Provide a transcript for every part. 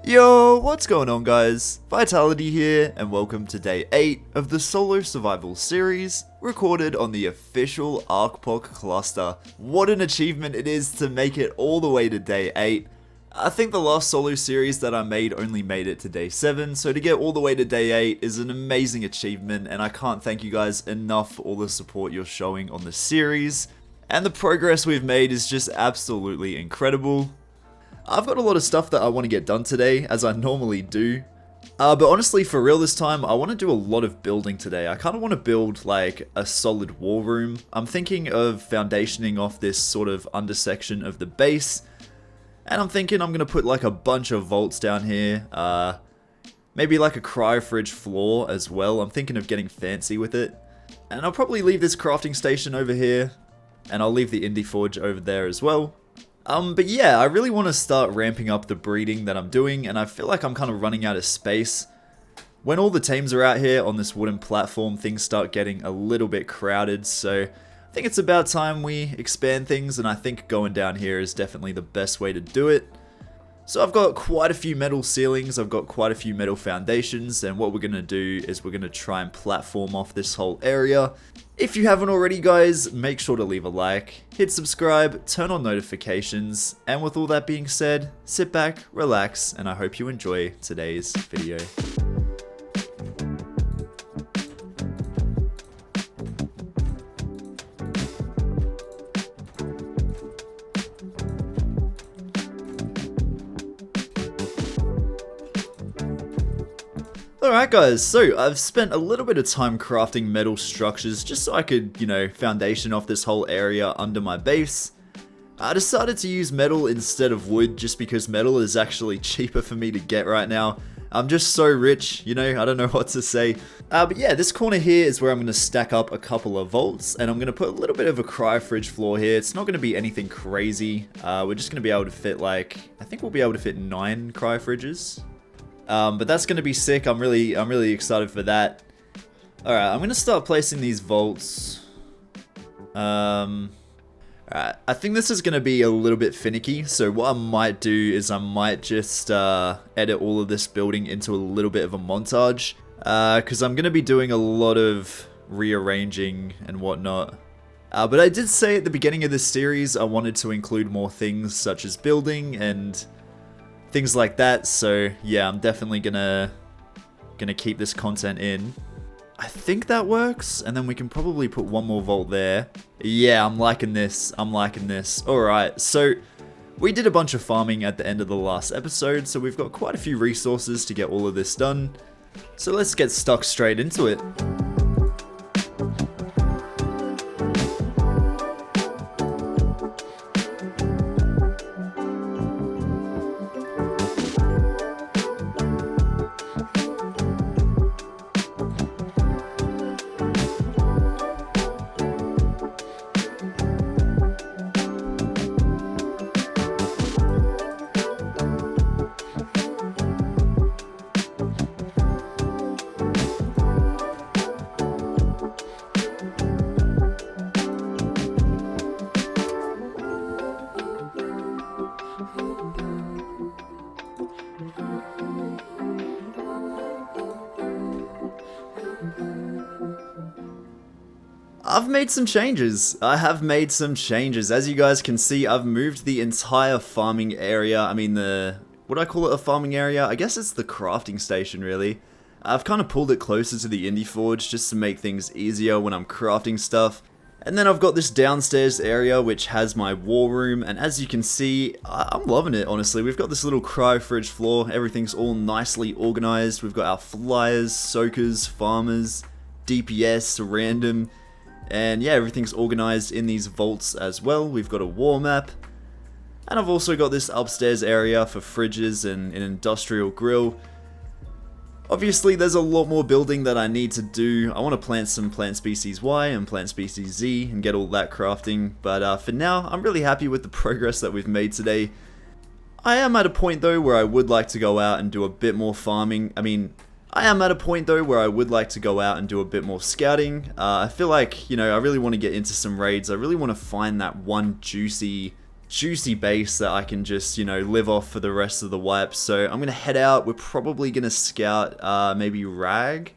Yo, what's going on guys? Vitality here, and welcome to day 8 of the solo survival series, recorded on the official ArcPoc cluster. What an achievement it is to make it all the way to day 8. I think the last solo series that I made only made it to day 7, so to get all the way to day 8 is an amazing achievement, and I can't thank you guys enough for all the support you're showing on the series. And the progress we've made is just absolutely incredible. I've got a lot of stuff that I want to get done today, as I normally do. But honestly, for real this time, I want to do a lot of building today. I kind of want to build like a solid war room. I'm thinking of foundationing off this sort of undersection of the base. And I'm thinking I'm going to put like a bunch of vaults down here. Maybe like a cryo fridge floor as well. I'm thinking of getting fancy with it. And I'll probably leave this crafting station over here. And I'll leave the indie forge over there as well. But yeah, I really want to start ramping up the breeding that I'm doing, and I feel like I'm kind of running out of space. When all the teams are out here on this wooden platform, things start getting a little bit crowded, so I think it's about time we expand things, and I think going down here is definitely the best way to do it. So I've got quite a few metal ceilings, I've got quite a few metal foundations, and what we're going to do is we're going to try and platform off this whole area. If you haven't already guys, make sure to leave a like, hit subscribe, turn on notifications, and with all that being said, sit back, relax, and I hope you enjoy today's video. Alright guys, so I've spent a little bit of time crafting metal structures just so I could, foundation off this whole area under my base. I decided to use metal instead of wood just because metal is actually cheaper for me to get right now. I'm just so rich, I don't know what to say. But yeah, this corner here is where I'm going to stack up a couple of vaults, and I'm going to put a little bit of a cryo fridge floor here. It's not going to be anything crazy. We're just going to be able to fit I think we'll be able to fit 9 cryo fridges. But that's going to be sick. I'm really excited for that. Alright, I'm going to start placing these vaults. Alright, I think this is going to be a little bit finicky. So what I might do is I might just edit all of this building into a little bit of a montage. Because I'm going to be doing a lot of rearranging and whatnot. But I did say at the beginning of this series I wanted to include more things such as building and things like that, so yeah, I'm definitely gonna keep this content in. I think that works, and then we can probably put one more vault there. Yeah, I'm liking this. Alright, so we did a bunch of farming at the end of the last episode, so we've got quite a few resources to get all of this done. So let's get stuck straight into it. I've made some changes. I have made some changes. As you guys can see, I've moved the entire farming area. I mean, would I call it a farming area? I guess it's the crafting station, really. I've kind of pulled it closer to the indie forge just to make things easier when I'm crafting stuff. And then I've got this downstairs area which has my war room, and as you can see, I'm loving it, honestly. We've got this little cryo fridge floor. Everything's all nicely organized. We've got our flyers, soakers, farmers, DPS, random. And yeah, everything's organized in these vaults as well. We've got a war map. And I've also got this upstairs area for fridges and an industrial grill. Obviously, there's a lot more building that I need to do. I want to plant some plant species Y and plant species Z and get all that crafting. But for now, I'm really happy with the progress that we've made today. I am at a point though where I would like to go out and do a bit more farming. I am at a point though where I would like to go out and do a bit more scouting. I feel like, I really want to get into some raids. I really want to find that one juicy juicy base that I can just, you know, live off for the rest of the wipes. So I'm going to head out. We're probably going to scout maybe Rag.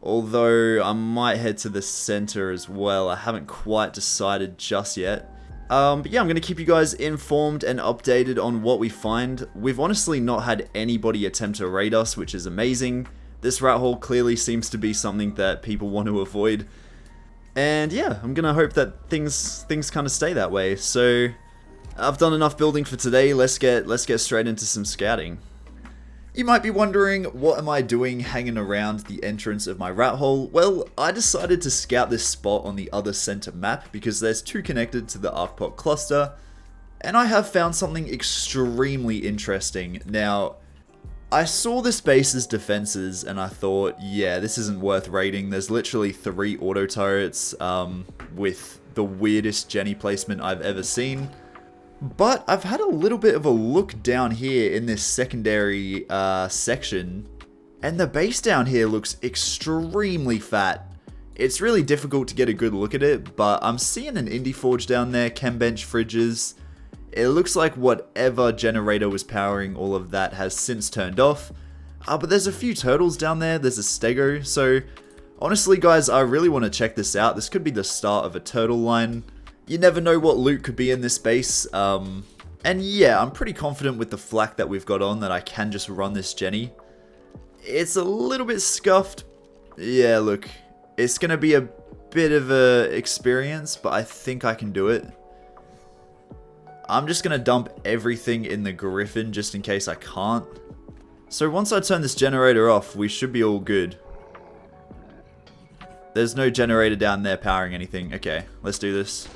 Although I might head to the center as well. I haven't quite decided just yet. But yeah, I'm going to keep you guys informed and updated on what we find. We've honestly not had anybody attempt to raid us, which is amazing. This rat hole clearly seems to be something that people want to avoid. And yeah, I'm going to hope that things kind of stay that way. So I've done enough building for today. Let's get straight into some scouting. You might be wondering, what am I doing hanging around the entrance of my rat hole? Well, I decided to scout this spot on the other center map because there's two connected to the Arcpot cluster, and I have found something extremely interesting. Now, I saw this base's defenses and I thought, yeah, this isn't worth raiding. There's literally 3 auto turrets with the weirdest Jenny placement I've ever seen. But I've had a little bit of a look down here in this secondary section, and the base down here looks extremely fat. It's really difficult to get a good look at it, but I'm seeing an Indie Forge down there, chem bench fridges. It looks like whatever generator was powering all of that has since turned off. But there's a few turtles down there, there's a stego, so honestly guys, I really want to check this out. This could be the start of a turtle line. You never know what loot could be in this base, and yeah, I'm pretty confident with the flak that we've got on that I can just run this Jenny. It's a little bit scuffed. Yeah, look, it's going to be a bit of a experience, but I think I can do it. I'm just going to dump everything in the Griffin just in case I can't. So once I turn this generator off, we should be all good. There's no generator down there powering anything. Okay, let's do this.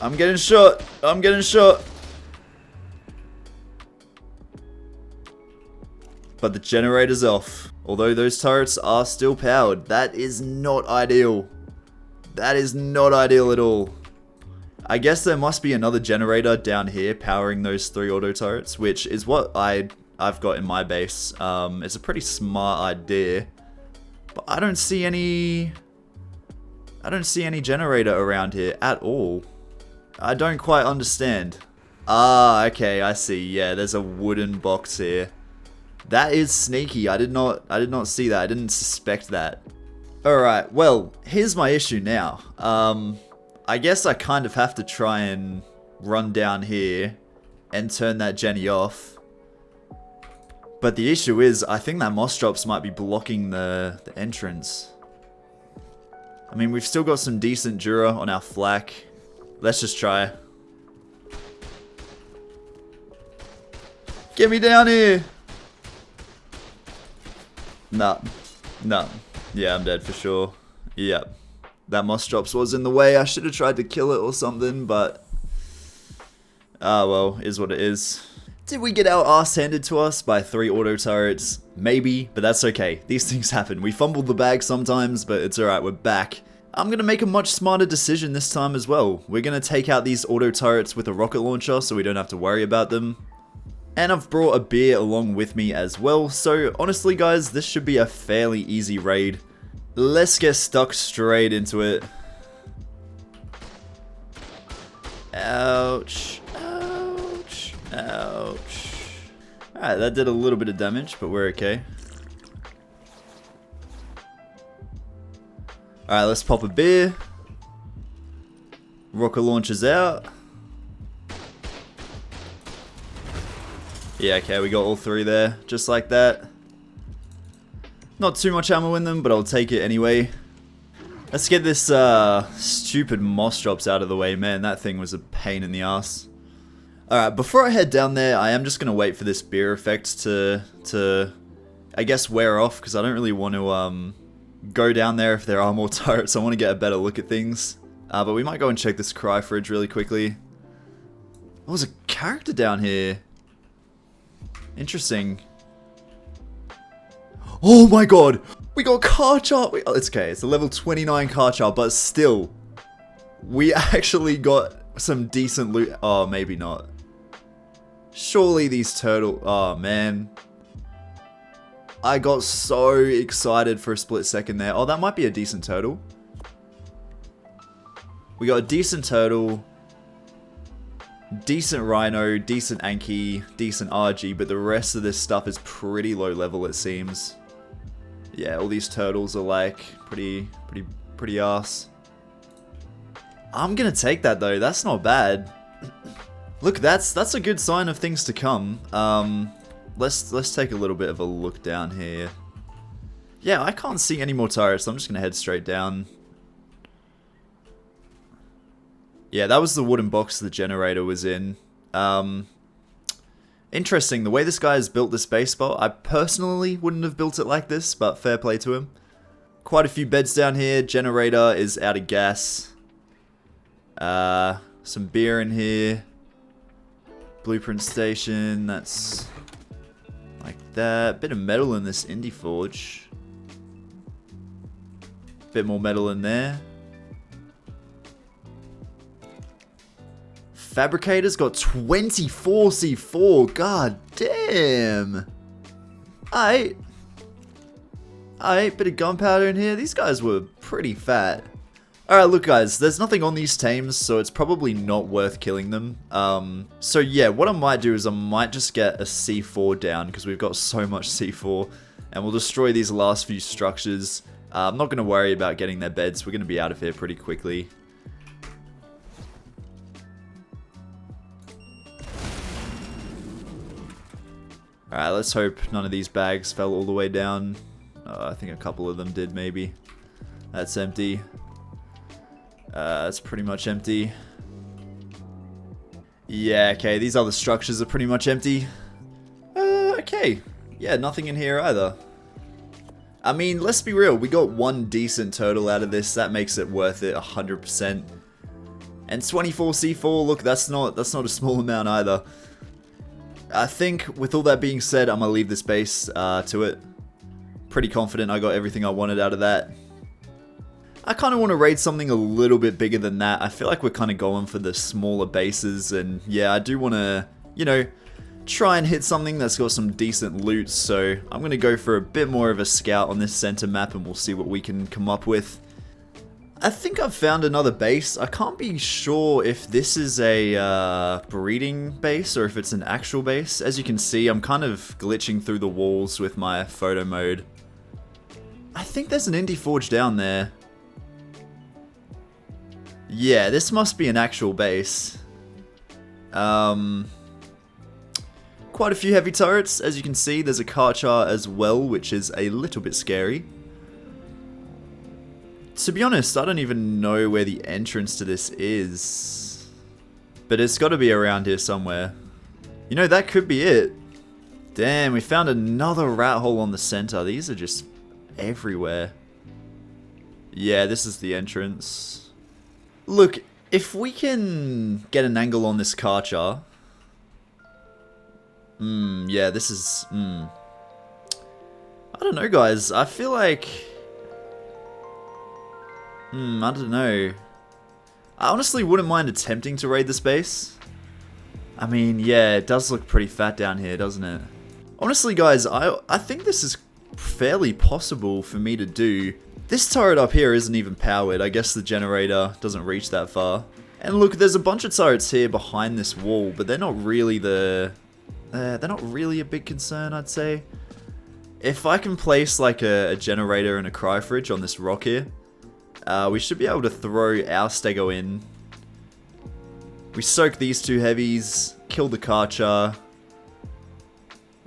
I'm getting shot. I'm getting shot. But the generator's off. Although those turrets are still powered. That is not ideal. That is not ideal at all. I guess there must be another generator down here powering those 3 auto turrets, which is what I've got in my base. It's a pretty smart idea. But I don't see any generator around here at all. I don't quite understand. Ah, okay, I see. Yeah, there's a wooden box here. That is sneaky. I did not see that. I didn't suspect that. Alright, well, here's my issue now. I guess I kind of have to try and run down here and turn that Jenny off. But the issue is, I think that moss drops might be blocking the entrance. I mean, we've still got some decent Dura on our flak. Let's just try. Get me down here! Nah. No. Yeah, I'm dead for sure. Yep. That moss drops was in the way. I should have tried to kill it or something, but... ah, well, is what it is. Did we get our ass handed to us by 3 auto turrets? Maybe, but that's okay. These things happen. We fumbled the bag sometimes, but it's alright, we're back. I'm going to make a much smarter decision this time as well. We're going to take out these auto turrets with a rocket launcher so we don't have to worry about them. And I've brought a beer along with me as well, so honestly guys, this should be a fairly easy raid. Let's get stuck straight into it. Ouch. Ouch. Ouch. Alright, that did a little bit of damage, but we're okay. Alright, let's pop a beer. Rocket launcher's out. Yeah, okay, we got all 3 there, just like that. Not too much ammo in them, but I'll take it anyway. Let's get this stupid moss drops out of the way. Man, that thing was a pain in the ass. Alright, before I head down there, I am just going to wait for this beer effect to I guess, wear off, because I don't really want to go down there if there are more turrets. I want to get a better look at things. But we might go and check this cry fridge really quickly. Oh, there's a character down here. Interesting. Oh my god! We got car chart! It's okay, it's a level 29 car chart, but still. We actually got some decent loot. Oh, maybe not. Surely these turtle... oh, man. I got so excited for a split second there. Oh, that might be a decent turtle. We got a decent turtle. Decent Rhino, decent Anki, decent RG, but the rest of this stuff is pretty low level, it seems. Yeah, all these turtles are like pretty arse. I'm gonna take that though, that's not bad. Look, that's a good sign of things to come. Let's take a little bit of a look down here. Yeah, I can't see any more turrets, so I'm just gonna head straight down. Yeah, that was the wooden box the generator was in. Interesting, the way this guy has built this base spot, I personally wouldn't have built it like this, but fair play to him. Quite a few beds down here, generator is out of gas. Some beer in here. Blueprint station, that's like that. Bit of metal in this indie forge. Bit more metal in there. Fabricator's got 24 C4. God damn. Alright, bit of gunpowder in here. These guys were pretty fat. Alright, look guys, there's nothing on these tames, so it's probably not worth killing them. So yeah, what I might do is I might just get a C4 down, because we've got so much C4, and we'll destroy these last few structures. I'm not going to worry about getting their beds, we're going to be out of here pretty quickly. Alright, let's hope none of these bags fell all the way down. I think a couple of them did, maybe. That's empty. That's pretty much empty. Yeah, okay, these other structures are pretty much empty. Okay. Yeah, nothing in here either. I mean, let's be real, we got one decent turtle out of this, that makes it worth it 100%. And 24 C4, look, that's not a small amount either. I think, with all that being said, I'm gonna leave this base to it. Pretty confident I got everything I wanted out of that. I kind of want to raid something a little bit bigger than that. I feel like we're kind of going for the smaller bases, and yeah, I do want to, you know, try and hit something that's got some decent loot, so I'm going to go for a bit more of a scout on this center map, and we'll see what we can come up with. I think I've found another base. I can't be sure if this is a breeding base or if it's an actual base. As you can see, I'm kind of glitching through the walls with my photo mode. I think there's an indie forge down there. Yeah, this must be an actual base. Quite a few heavy turrets. As you can see, there's a Karchar as well, which is a little bit scary. To be honest, I don't even know where the entrance to this is. But it's got to be around here somewhere. You know, that could be it. Damn, we found another rat hole on the center. These are just everywhere. Yeah, this is the entrance. Look, if we can get an angle on this Karchar. Yeah, this is... I don't know, guys. I feel like... I don't know. I honestly wouldn't mind attempting to raid this base. I mean, yeah, it does look pretty fat down here, doesn't it? Honestly, guys, I think this is fairly possible for me to do. This turret up here isn't even powered. I guess the generator doesn't reach that far. And look, there's a bunch of turrets here behind this wall, but they're not really they're not really a big concern, I'd say. If I can place like a generator and a cryo fridge on this rock here, we should be able to throw our stego in. We soak these two heavies, kill the Karchar,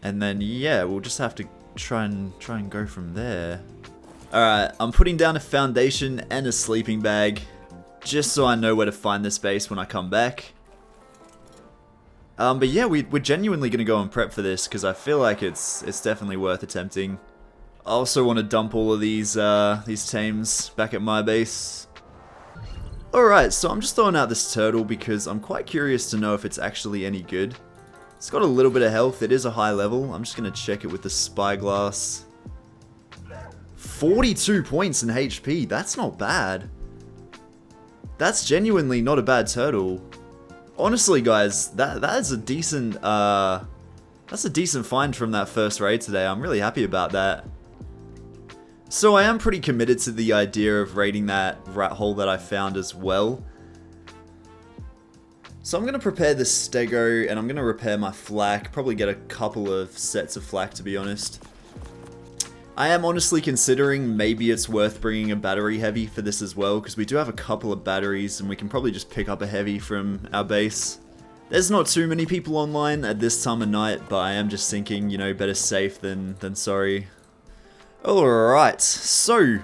and then yeah, we'll just have to try and go from there. Alright, I'm putting down a foundation and a sleeping bag, just so I know where to find this base when I come back. But yeah, we're genuinely going to go and prep for this, because I feel like it's definitely worth attempting. I also want to dump all of these tames back at my base. Alright, so I'm just throwing out this turtle because I'm quite curious to know if it's actually any good. It's got a little bit of health, it is a high level. I'm just going to check it with the spyglass. 42 points in HP, that's not bad. That's genuinely not a bad turtle. Honestly, guys, that's a decent find from that first raid today. I'm really happy about that. So I am pretty committed to the idea of raiding that rat hole that I found as well. So I'm going to prepare the stego, and I'm going to repair my flak. Probably get a couple of sets of flak, to be honest. I am honestly considering maybe it's worth bringing a battery heavy for this as well, because we do have a couple of batteries, and we can probably just pick up a heavy from our base. There's not too many people online at this time of night, but I am just thinking, you know, better safe than sorry. Alright, so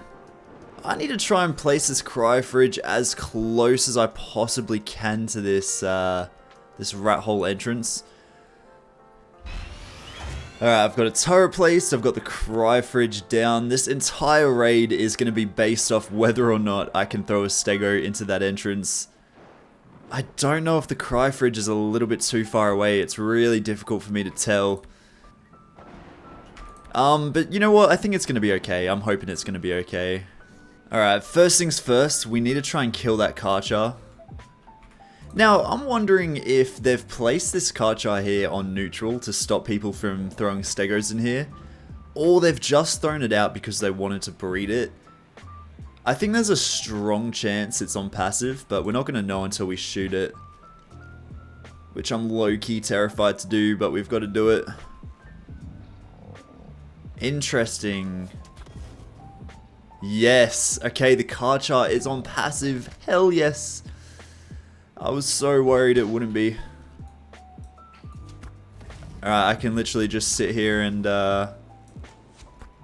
I need to try and place this cryo fridge as close as I possibly can to this this rat hole entrance. Alright, I've got a turret placed, I've got the cryo fridge down. This entire raid is going to be based off whether or not I can throw a stego into that entrance. I don't know if the cryo fridge is a little bit too far away. It's really difficult for me to tell. But you know what? I think it's going to be okay. I'm hoping it's going to be okay. Alright, first things first, we need to try and kill that Karcher. Now, I'm wondering if they've placed this Karcher here on neutral to stop people from throwing stegos in here, or they've just thrown it out because they wanted to breed it. I think there's a strong chance it's on passive, but we're not going to know until we shoot it. Which I'm low-key terrified to do, but we've got to do it. Interesting. Yes. Okay, the Karcher is on passive. Hell yes. I was so worried it wouldn't be. Alright, I can literally just sit here and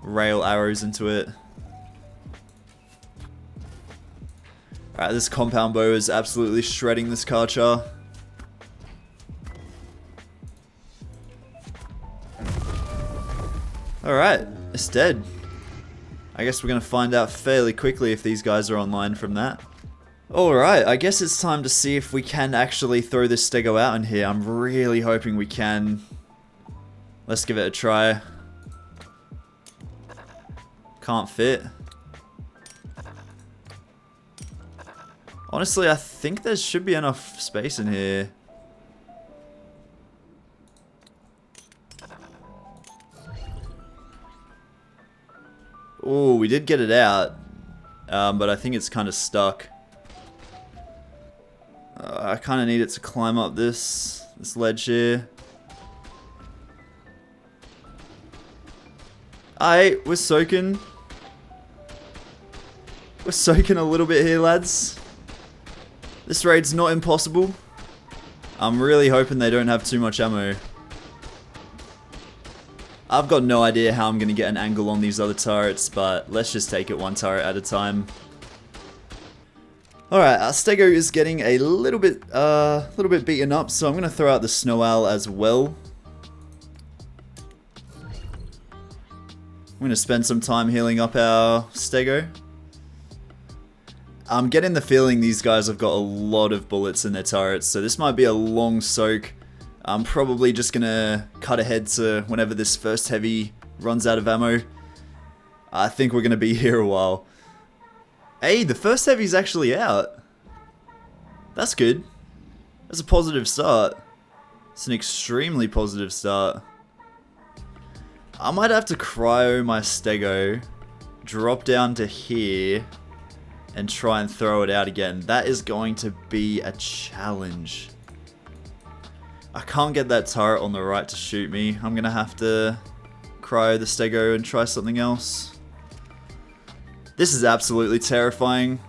rail arrows into it. Alright, this compound bow is absolutely shredding this Karcher. Alright, it's dead. I guess we're going to find out fairly quickly if these guys are online from that. Alright, I guess it's time to see if we can actually throw this stego out in here. I'm really hoping we can. Let's give it a try. Can't fit. Honestly, I think there should be enough space in here. Oh, we did get it out. But I think it's kind of stuck. I kind of need it to climb up this ledge here. Alright, we're soaking. We're soaking a little bit here, lads. This raid's not impossible. I'm really hoping they don't have too much ammo. I've got no idea how I'm going to get an angle on these other turrets, but let's just take it one turret at a time. Alright, our stego is getting a little bit beaten up, so I'm going to throw out the snow owl as well. I'm going to spend some time healing up our stego. I'm getting the feeling these guys have got a lot of bullets in their turrets, so this might be a long soak. I'm probably just going to cut ahead to whenever this first heavy runs out of ammo. I think we're going to be here a while. Hey, the first heavy's actually out. That's good. That's a positive start. It's an extremely positive start. I might have to cryo my stego, drop down to here, and try and throw it out again. That is going to be a challenge. I can't get that turret on the right to shoot me. I'm going to have to cryo the stego and try something else. This is absolutely terrifying.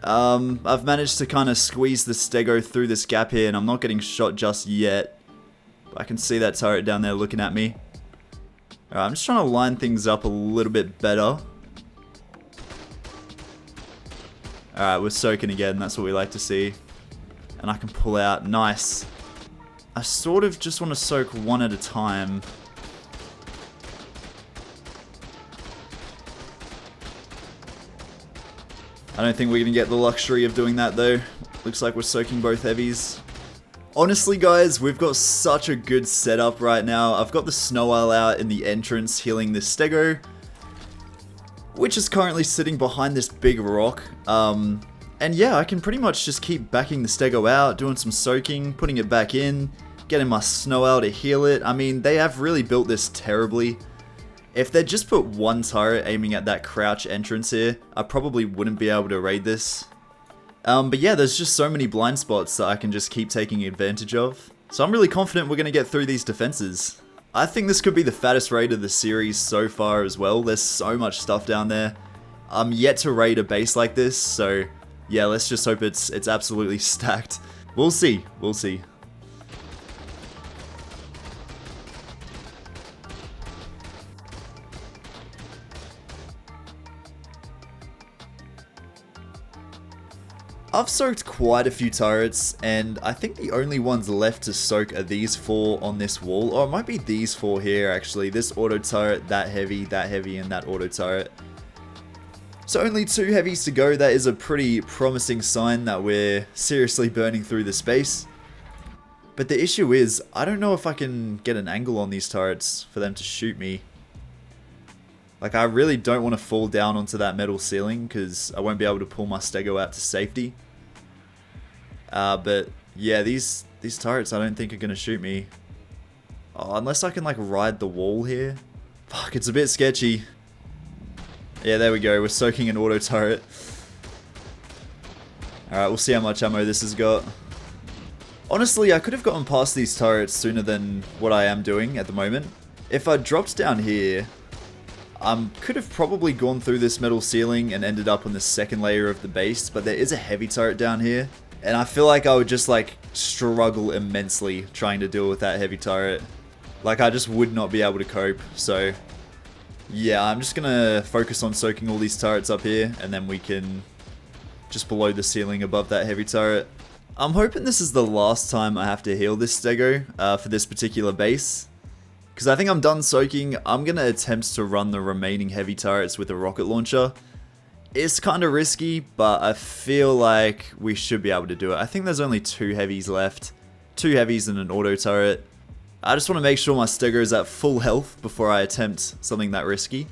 I've managed to kind of squeeze the stego through this gap here, and I'm not getting shot just yet. But I can see that turret down there looking at me. Alright, I'm just trying to line things up a little bit better. Alright, we're soaking again, that's what we like to see. And I can pull out, nice. I sort of just want to soak one at a time. I don't think we're going to get the luxury of doing that though. Looks like we're soaking both heavies. Honestly guys, we've got such a good setup right now. I've got the snow owl out in the entrance healing this stego, which is currently sitting behind this big rock. And yeah, I can pretty much just keep backing the stego out, doing some soaking, putting it back in, getting my snow owl to heal it. I mean, they have really built this terribly. If they'd just put one turret aiming at that crouch entrance here, I probably wouldn't be able to raid this. But yeah, there's just so many blind spots that I can just keep taking advantage of. So I'm really confident we're going to get through these defenses. I think this could be the fattest raid of the series so far as well. There's so much stuff down there. I'm yet to raid a base like this, so yeah, let's just hope it's absolutely stacked. We'll see, we'll see. I've soaked quite a few turrets, and I think the only ones left to soak are these 4 on this wall, or it might be these 4 here actually. This auto turret, that heavy, and that auto turret. So only 2 heavies to go. That is a pretty promising sign that we're seriously burning through the space. But the issue is, I don't know if I can get an angle on these turrets for them to shoot me. Like, I really don't want to fall down onto that metal ceiling because I won't be able to pull my stego out to safety. But yeah, these turrets I don't think are going to shoot me. Oh, unless I can like ride the wall here. Fuck, it's a bit sketchy. Yeah, there we go. We're soaking an auto turret. Alright, we'll see how much ammo this has got. Honestly, I could have gotten past these turrets sooner than what I am doing at the moment. If I dropped down here, could have probably gone through this metal ceiling and ended up on the second layer of the base, but there is a heavy turret down here, and I feel like I would just like struggle immensely trying to deal with that heavy turret. Like, I just would not be able to cope. So yeah, I'm just gonna focus on soaking all these turrets up here, and then we can just below the ceiling above that heavy turret. I'm hoping this is the last time I have to heal this stego for this particular base. Because I think I'm done soaking. I'm going to attempt to run the remaining heavy turrets with a rocket launcher. It's kind of risky, but I feel like we should be able to do it. I think there's only 2 heavies left. 2 heavies and an auto turret. I just want to make sure my stego is at full health before I attempt something that risky.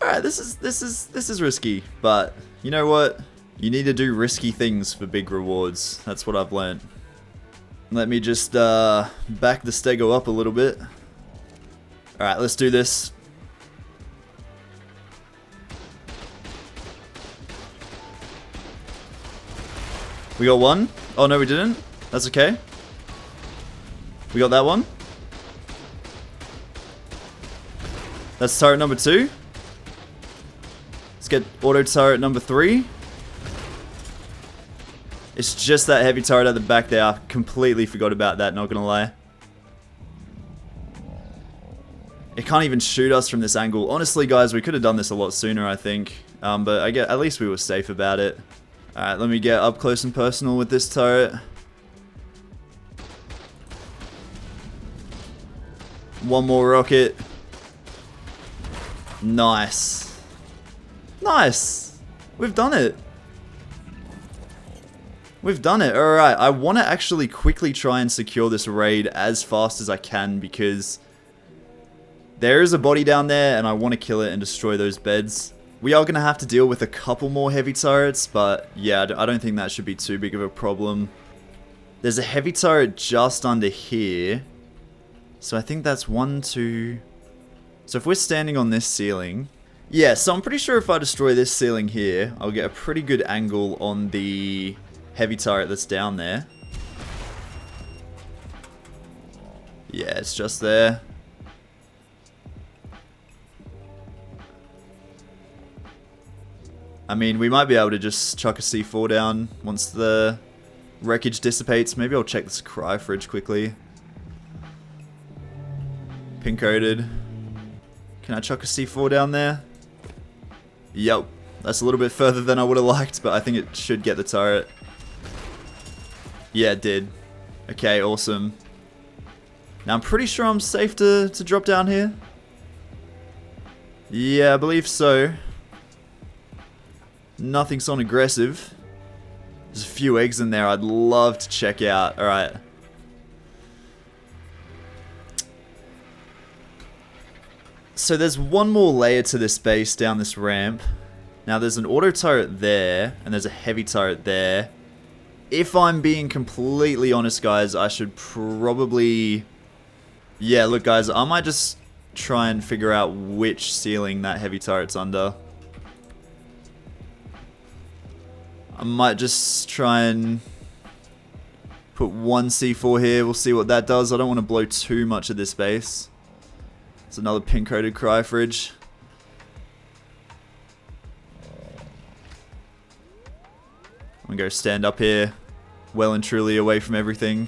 Alright, this is risky, but you know what? You need to do risky things for big rewards. That's what I've learned. Let me just back the stego up a little bit. Alright, let's do this. We got one. Oh no, we didn't. That's okay. We got that one. That's turret number 2. Let's get auto turret number 3. It's just that heavy turret at the back there. I completely forgot about that, not gonna lie. It can't even shoot us from this angle. Honestly, guys, we could have done this a lot sooner, I think. But I guess at least we were safe about it. Alright, let me get up close and personal with this turret. One more rocket. Nice. Nice. We've done it. We've done it. Alright, I want to actually quickly try and secure this raid as fast as I can because there is a body down there and I want to kill it and destroy those beds. We are going to have to deal with a couple more heavy turrets, but yeah, I don't think that should be too big of a problem. There's a heavy turret just under here. So I think that's 1, 2... So if we're standing on this ceiling... Yeah, so I'm pretty sure if I destroy this ceiling here, I'll get a pretty good angle on the heavy turret that's down there. Yeah, it's just there. I mean, we might be able to just chuck a C4 down once the wreckage dissipates. Maybe I'll check this cryo fridge quickly. Pink coated. Can I chuck a C4 down there? Yep. That's a little bit further than I would have liked, but I think it should get the turret. Yeah, it did. Okay, awesome. Now I'm pretty sure I'm safe to drop down here. Yeah, I believe so. Nothing's on aggressive. There's a few eggs in there I'd love to check out. Alright. So there's one more layer to this base down this ramp. Now there's an auto turret there, and there's a heavy turret there. If I'm being completely honest, guys, I should probably... Yeah, look, guys, I might just try and figure out which ceiling that heavy turret's under. I might just try and put one C4 here. We'll see what that does. I don't want to blow too much of this base. It's another pink-coated cryo fridge. I'm gonna go stand up here, well and truly away from everything.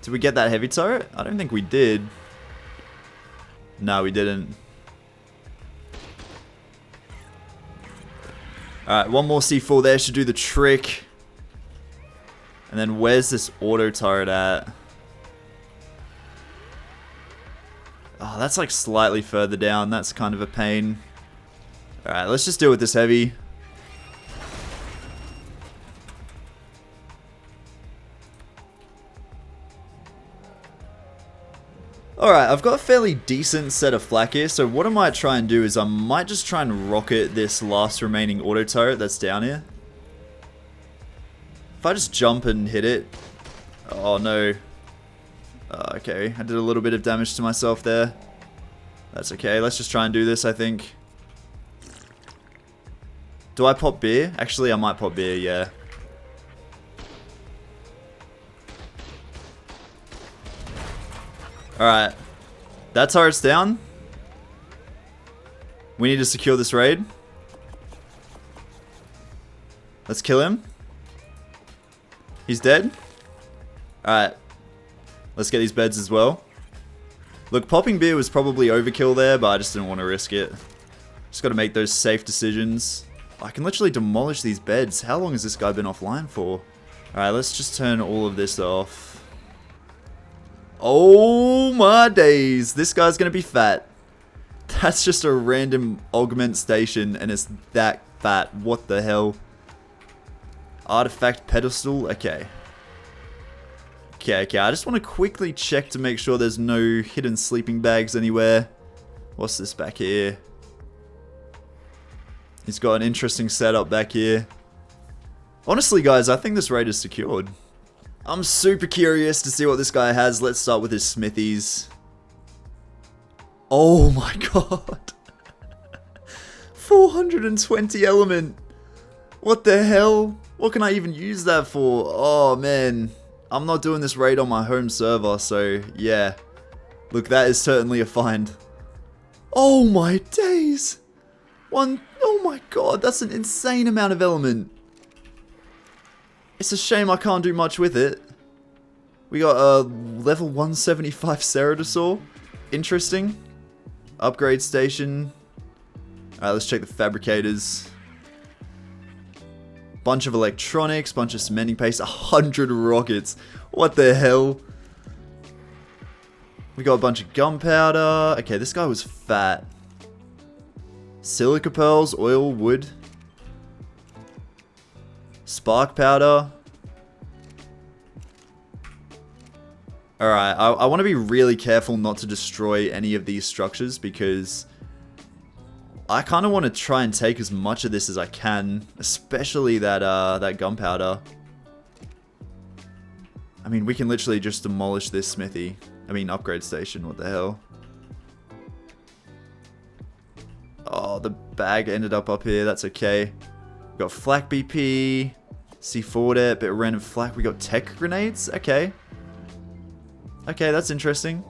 Did we get that heavy turret? I don't think we did. No, we didn't. Alright, one more C4 there should do the trick. And then where's this auto turret at? Oh, that's like slightly further down. That's kind of a pain. Alright, let's just deal with this heavy. Alright, I've got a fairly decent set of flak here, so what I might try and do is I might just try and rocket this last remaining auto turret that's down here. If I just jump and hit it... Oh no. Okay, I did a little bit of damage to myself there. That's okay, let's just try and do this, I think. Do I pop beer? Actually, I might pop beer, yeah. Alright. That turret's down. We need to secure this raid. Let's kill him. He's dead. Alright. Let's get these beds as well. Look, popping beer was probably overkill there, but I just didn't want to risk it. Just got to make those safe decisions. I can literally demolish these beds. How long has this guy been offline for? Alright, let's just turn all of this off. Oh my days, this guy's gonna be fat. That's just a random augment station and it's that fat. What the hell? Artifact pedestal? Okay. Okay, I just want to quickly check to make sure there's no hidden sleeping bags anywhere. What's this back here? He's got an interesting setup back here. Honestly guys, I think this raid is secured. I'm super curious to see what this guy has. Let's start with his smithies. Oh my god. 420 element. What the hell? What can I even use that for? Oh man. I'm not doing this raid on my home server, so yeah. Look, that is certainly a find. Oh my days. Oh my god, that's an insane amount of element. It's a shame I can't do much with it. We got a level 175 Ceratosaur. Interesting. Upgrade station. Alright, let's check the fabricators. Bunch of electronics, bunch of cementing paste, 100 rockets. What the hell? We got a bunch of gunpowder. Okay, this guy was fat. Silica pearls, oil, wood. Spark powder. Alright, I want to be really careful not to destroy any of these structures because I kind of want to try and take as much of this as I can, especially that gunpowder. I mean, we can literally just demolish this smithy. I mean, upgrade station, what the hell? Oh, the bag ended up here, that's okay. We got flak BP, C4 there, bit of random flak. We got tech grenades, okay. Okay, that's interesting.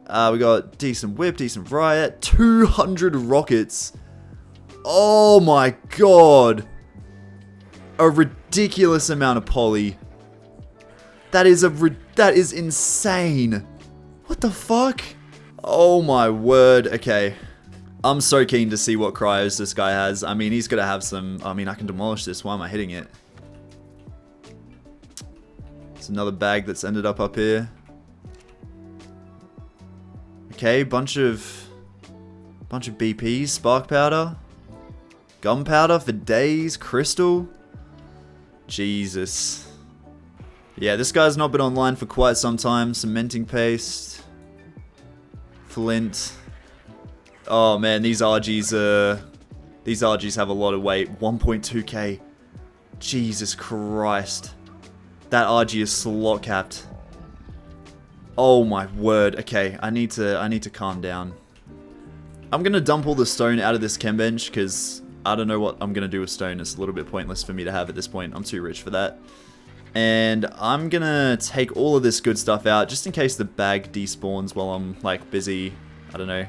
We got decent whip, decent riot, 200 rockets. Oh my god. A ridiculous amount of poly. That is insane. What the fuck? Oh my word. Okay. I'm so keen to see what cryos this guy has. I mean, he's gonna have some... I mean, I can demolish this. Why am I hitting it? It's another bag that's ended up here. Okay, bunch of BPs, spark powder, gunpowder for days, crystal. Jesus. Yeah, this guy's not been online for quite some time. Cementing paste, flint. Oh man, these RGs have a lot of weight. 1.2k. Jesus Christ. That RG is slot capped. Oh my word. Okay, I need to calm down. I'm gonna dump all the stone out of this chem bench because I don't know what I'm going to do with stone. It's a little bit pointless for me to have at this point. I'm too rich for that. And I'm going to take all of this good stuff out just in case the bag despawns while I'm like busy, I don't know,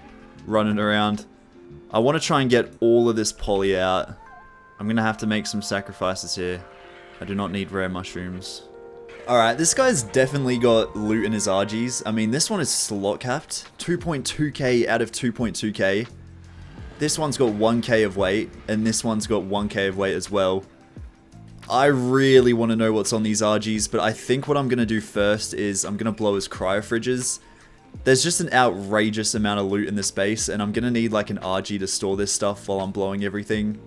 running around. I want to try and get all of this poly out. I'm going to have to make some sacrifices here. I do not need rare mushrooms. Alright, this guy's definitely got loot in his RGs. I mean, this one is slot capped. 2.2k out of 2.2k. This one's got 1k of weight, and this one's got 1k of weight as well. I really want to know what's on these RGs, but I think what I'm going to do first is I'm going to blow his cryo fridges. There's just an outrageous amount of loot in this base, and I'm going to need like an RG to store this stuff while I'm blowing everything.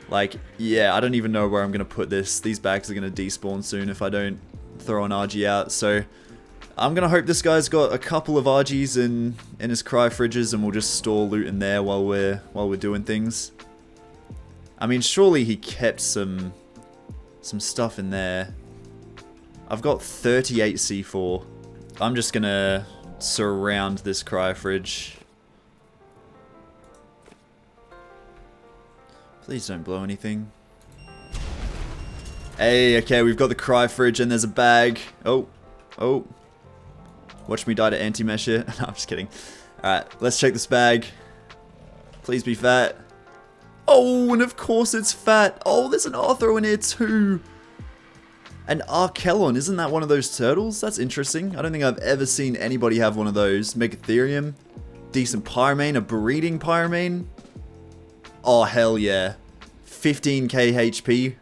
Like, yeah, I don't even know where I'm going to put this. These bags are going to despawn soon if I don't throw an RG out. So, I'm going to hope this guy's got a couple of RGs in his cryo fridges and we'll just store loot in there while we're doing things. I mean, surely he kept some stuff in there. I've got 38 C4. I'm just going to surround this cryo fridge. Please don't blow anything. Hey, okay, we've got the cryo fridge and there's a bag. Oh. Watch me die to anti-mesh here. No, I'm just kidding. Alright, let's check this bag. Please be fat. Oh, and of course it's fat. Oh, there's an Arthro in here too. An Archelon, isn't that one of those turtles? That's interesting. I don't think I've ever seen anybody have one of those. Megatherium. Decent Pyromane, a breeding Pyromane. Oh, hell yeah. 15k HP.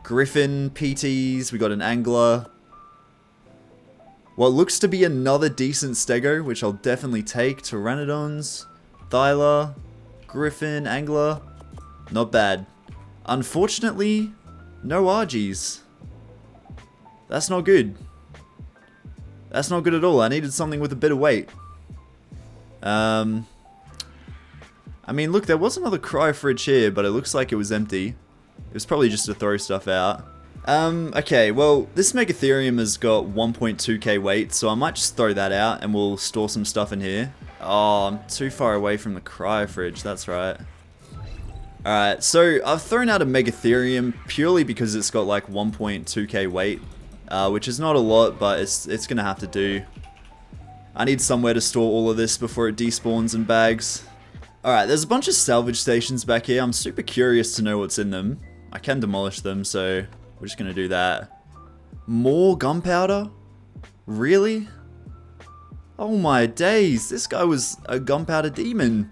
Griffin, PTs, we got an Angler. What looks to be another decent Stego, which I'll definitely take. Pteranodons, Thyla, Griffin, Angler. Not bad. Unfortunately, no RGs. That's not good. That's not good at all. I needed something with a bit of weight. I mean, look, there was another cryo fridge here, but it looks like it was empty. It was probably just to throw stuff out. Okay, well, this Megatherium has got 1.2k weight, so I might just throw that out and we'll store some stuff in here. Oh, I'm too far away from the cryo fridge, that's right. Alright, so I've thrown out a Megatherium purely because it's got like 1.2k weight, which is not a lot, but it's gonna have to do. I need somewhere to store all of this before it despawns in bags. Alright, there's a bunch of salvage stations back here. I'm super curious to know what's in them. I can demolish them, so we're just gonna do that. More gunpowder? Really? Oh my days, this guy was a gunpowder demon.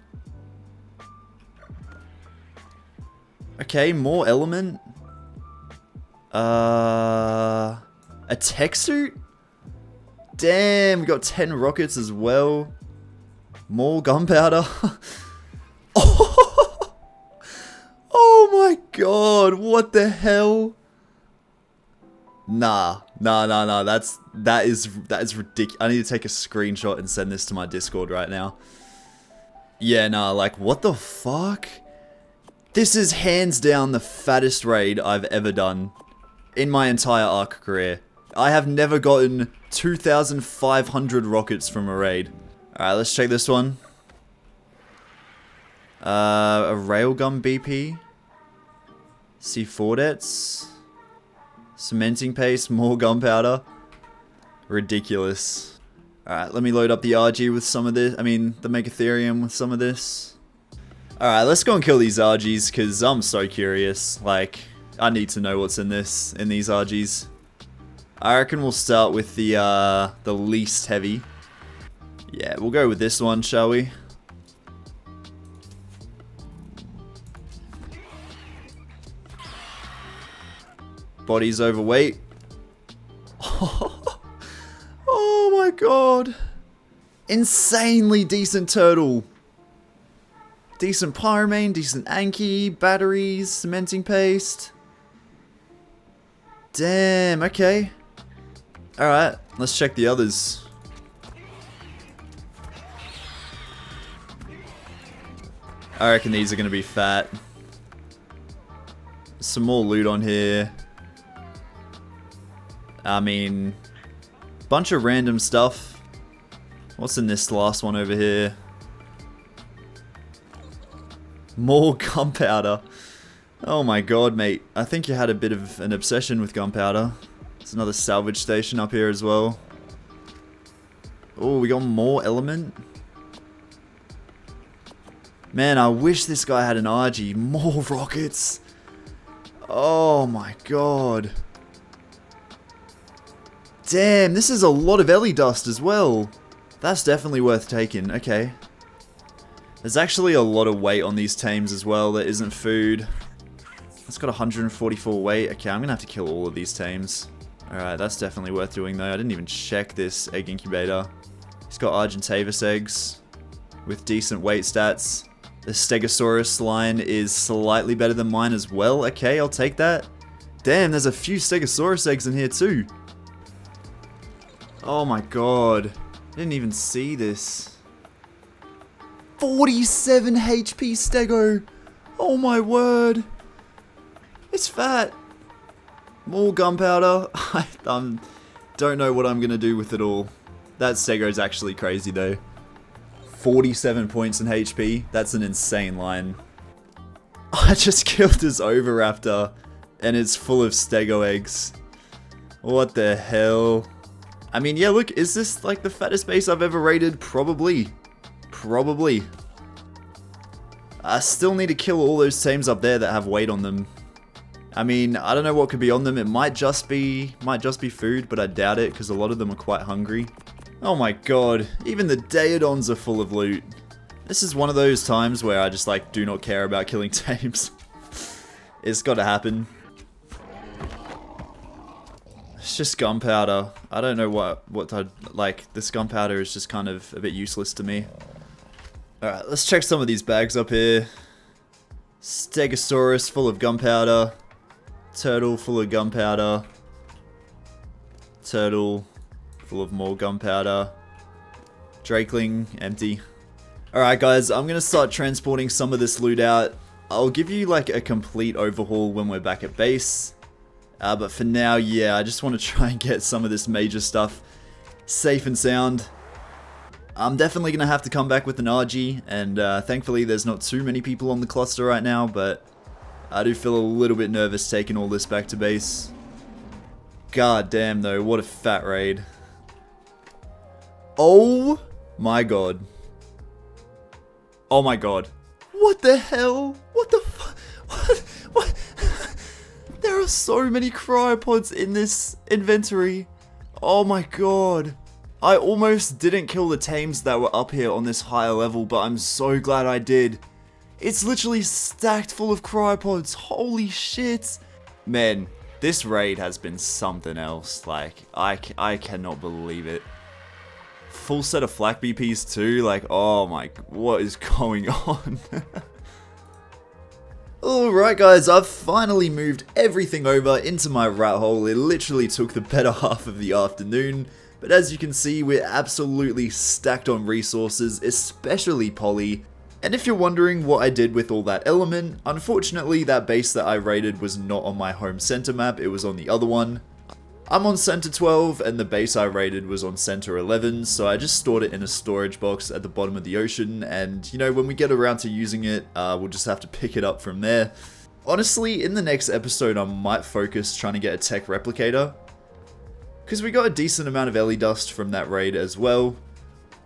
Okay, more element. A tech suit? Damn, we got 10 rockets as well. More gunpowder. Oh my god, what the hell? Nah, that is ridiculous. I need to take a screenshot and send this to my Discord right now. Yeah, nah, like, what the fuck? This is hands down the fattest raid I've ever done in my entire Ark career. I have never gotten 2,500 rockets from a raid. Alright, let's check this one. A railgun BP. C4dets. Cementing paste, more gunpowder. Ridiculous. Alright, let me load up the RG with some of this. I mean, the Megatherium with some of this. Alright, let's go and kill these RGs, because I'm so curious. Like, I need to know what's in these RGs. I reckon we'll start with the least heavy. Yeah, we'll go with this one, shall we? Body's overweight. Oh my god. Insanely decent turtle. Decent Pyromane, decent Anki, batteries, cementing paste. Damn, okay. Alright, let's check the others. I reckon these are going to be fat. Some more loot on here. I mean, bunch of random stuff. What's in this last one over here? More gunpowder. Oh my god, mate. I think you had a bit of an obsession with gunpowder. There's another salvage station up here as well. Oh, we got more element. Man, I wish this guy had an RG. More rockets. Oh my god. Damn, this is a lot of Ellie dust as well. That's definitely worth taking. Okay. There's actually a lot of weight on these tames as well that isn't food. It's got 144 weight. Okay, I'm gonna have to kill all of these tames. Alright, that's definitely worth doing though. I didn't even check this egg incubator. He's got Argentavis eggs with decent weight stats. The Stegosaurus line is slightly better than mine as well. Okay, I'll take that. Damn, there's a few Stegosaurus eggs in here too. Oh my god. I didn't even see this. 47 HP Stego. Oh my word. It's fat. More gunpowder. I don't know what I'm going to do with it all. That Stego's actually crazy though. 47 points in HP. That's an insane line. I just killed this Oviraptor and it's full of Stego eggs. What the hell? I mean, yeah, look, is this like the fattest base I've ever raided? Probably. Probably. I still need to kill all those tames up there that have weight on them. I mean, I don't know what could be on them. It might just be food, but I doubt it because a lot of them are quite hungry. Oh my god, even the Daeodons are full of loot. This is one of those times where I just like do not care about killing tames. It's gotta happen. It's just gunpowder. I don't know what I'd like. This gunpowder is just kind of a bit useless to me. Alright, let's check some of these bags up here. Stegosaurus full of gunpowder. Turtle full of gunpowder. Turtle full of more gunpowder. Drakeling empty. Alright guys, I'm gonna start transporting some of this loot out. I'll give you like a complete overhaul when we're back at base. But for now, yeah, I just want to try and get some of this major stuff safe and sound. I'm definitely going to have to come back with an RG, and thankfully there's not too many people on the cluster right now, but I do feel a little bit nervous taking all this back to base. God damn though, what a fat raid. Oh my god. Oh my god. What the hell? What the fuck? What? There are so many cryopods in this inventory. Oh my god. I almost didn't kill the tames that were up here on this higher level, but I'm so glad I did. It's literally stacked full of cryopods. Holy shit. Man, this raid has been something else. Like, I cannot believe it. Full set of flak BPs too. Like, oh my, what is going on? Alright guys, I've finally moved everything over into my rat hole. It literally took the better half of the afternoon. But as you can see, we're absolutely stacked on resources, especially poly. And if you're wondering what I did with all that element, unfortunately that base that I raided was not on my home center map, it was on the other one. I'm on center 12 and the base I raided was on center 11, so I just stored it in a storage box at the bottom of the ocean, and you know, when we get around to using it, we'll just have to pick it up from there. Honestly, in the next episode I might focus trying to get a tech replicator, because we got a decent amount of Ellie dust from that raid as well.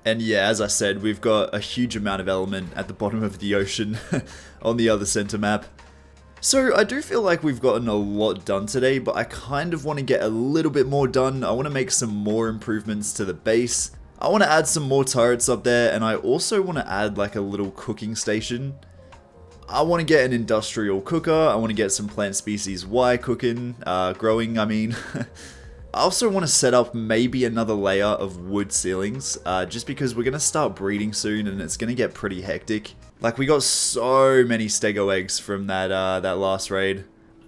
And yeah, as I said, we've got a huge amount of element at the bottom of the ocean on the other center map. So I do feel like we've gotten a lot done today, but I kind of want to get a little bit more done. I want to make some more improvements to the base. I want to add some more turrets up there, and I also want to add like a little cooking station. I want to get an industrial cooker. I want to get some plant species Y cooking, growing, I mean. I also want to set up maybe another layer of wood ceilings, just because we're going to start breeding soon and it's going to get pretty hectic. Like, we got so many stego eggs from that that last raid.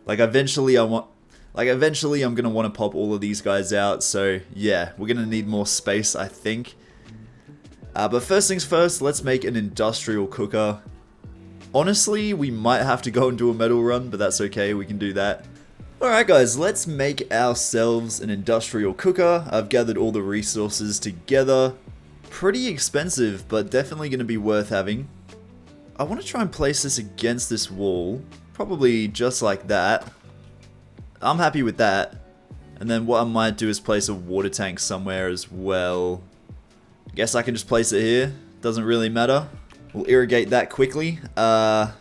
Like, eventually I'm going to want to pop all of these guys out, so yeah, we're going to need more space, I think. But first things first, let's make an industrial cooker. Honestly, we might have to go and do a metal run, but that's okay, we can do that. Alright guys, let's make ourselves an industrial cooker. I've gathered all the resources together. Pretty expensive, but definitely going to be worth having. I want to try and place this against this wall. Probably just like that. I'm happy with that. And then what I might do is place a water tank somewhere as well. Guess I can just place it here. Doesn't really matter. We'll irrigate that quickly. For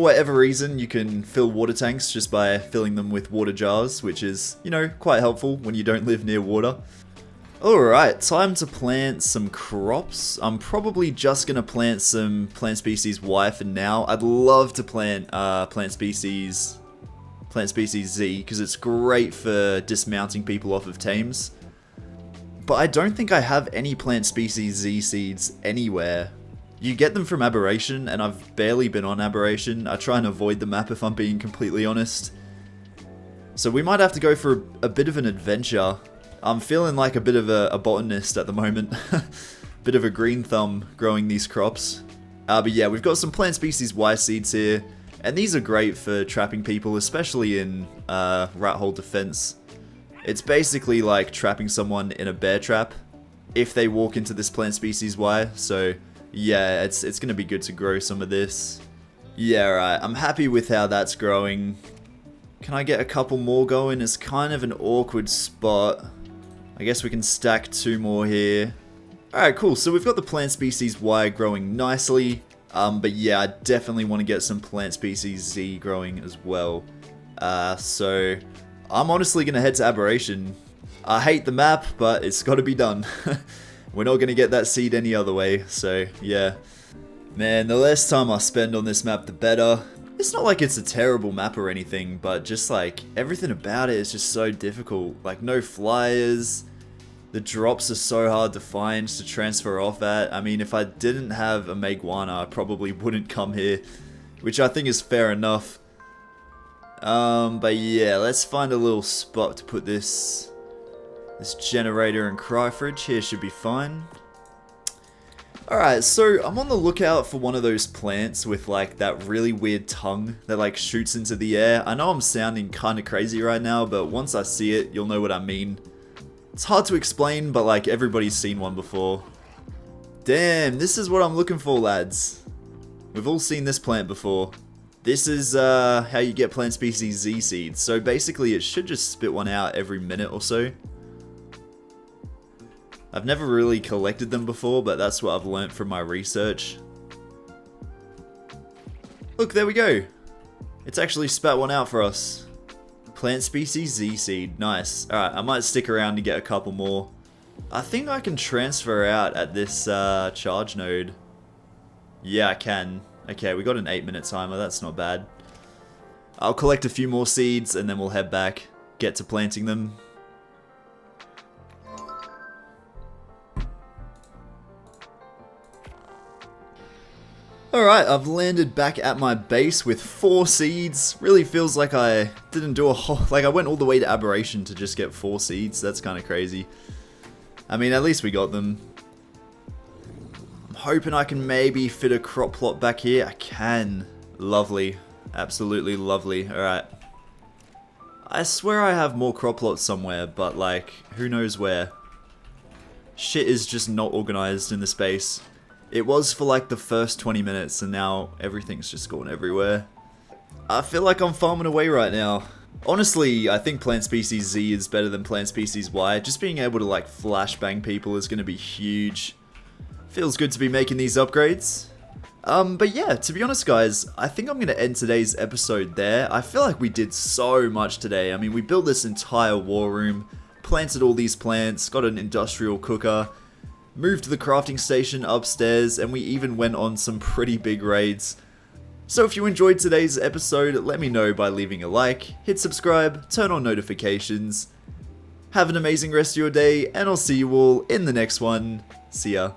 whatever reason, you can fill water tanks just by filling them with water jars, which is, you know, quite helpful when you don't live near water. Alright, time to plant some crops. I'm probably just going to plant some plant species Y for now. I'd love to plant plant species Z, because it's great for dismounting people off of tames. But I don't think I have any plant species Z seeds anywhere. You get them from Aberration, and I've barely been on Aberration. I try and avoid the map if I'm being completely honest. So we might have to go for a bit of an adventure. I'm feeling like a bit of a botanist at the moment. Bit of a green thumb growing these crops. But yeah, we've got some plant species Y seeds here. And these are great for trapping people, especially in RATHOLE defense. It's basically like trapping someone in a bear trap if they walk into this plant species Y. So yeah, it's going to be good to grow some of this. Yeah, right. I'm happy with how that's growing. Can I get a couple more going? It's kind of an awkward spot. I guess we can stack 2 more here. Alright, cool. So we've got the plant species Y growing nicely. But yeah, I definitely want to get some plant species Z growing as well. So I'm honestly going to head to Aberration. I hate the map, but it's got to be done. We're not going to get that seed any other way, so yeah. Man, the less time I spend on this map, the better. It's not like it's a terrible map or anything, but just like, everything about it is just so difficult. Like, no flyers. The drops are so hard to find to transfer off at. I mean, if I didn't have a Meguana, I probably wouldn't come here, which I think is fair enough. But yeah, let's find a little spot to put this generator and cryo fridge here should be fine. Alright, so I'm on the lookout for one of those plants with like that really weird tongue that like shoots into the air. I know I'm sounding kind of crazy right now, but once I see it, you'll know what I mean. It's hard to explain, but like everybody's seen one before. Damn, this is what I'm looking for, lads. We've all seen this plant before. This is how you get plant species Z seeds. So basically it should just spit one out every minute or so. I've never really collected them before, but that's what I've learnt from my research. Look, there we go. It's actually spat one out for us. Plant species Z seed, nice. Alright, I might stick around to get a couple more. I think I can transfer out at this charge node. Yeah, I can. Okay, we got an 8-minute timer, that's not bad. I'll collect a few more seeds and then we'll head back, get to planting them. Alright, I've landed back at my base with 4 seeds. Really feels like I didn't do a whole... Like, I went all the way to Aberration to just get 4 seeds. That's kind of crazy. I mean, at least we got them. I'm hoping I can maybe fit a crop plot back here. I can. Lovely. Absolutely lovely. Alright. I swear I have more crop plots somewhere, but, like, who knows where. Shit is just not organized in the space. It was for like the first 20 minutes and now everything's just gone everywhere. I feel like I'm farming away right now. Honestly, I think plant species Z is better than plant species Y. Just being able to like flashbang people is going to be huge. Feels good to be making these upgrades. But yeah, to be honest guys, I think I'm going to end today's episode there. I feel like we did so much today. I mean, we built this entire war room, planted all these plants, got an industrial cooker, moved the crafting station upstairs, and we even went on some pretty big raids. So if you enjoyed today's episode, let me know by leaving a like, hit subscribe, turn on notifications. Have an amazing rest of your day, and I'll see you all in the next one. See ya.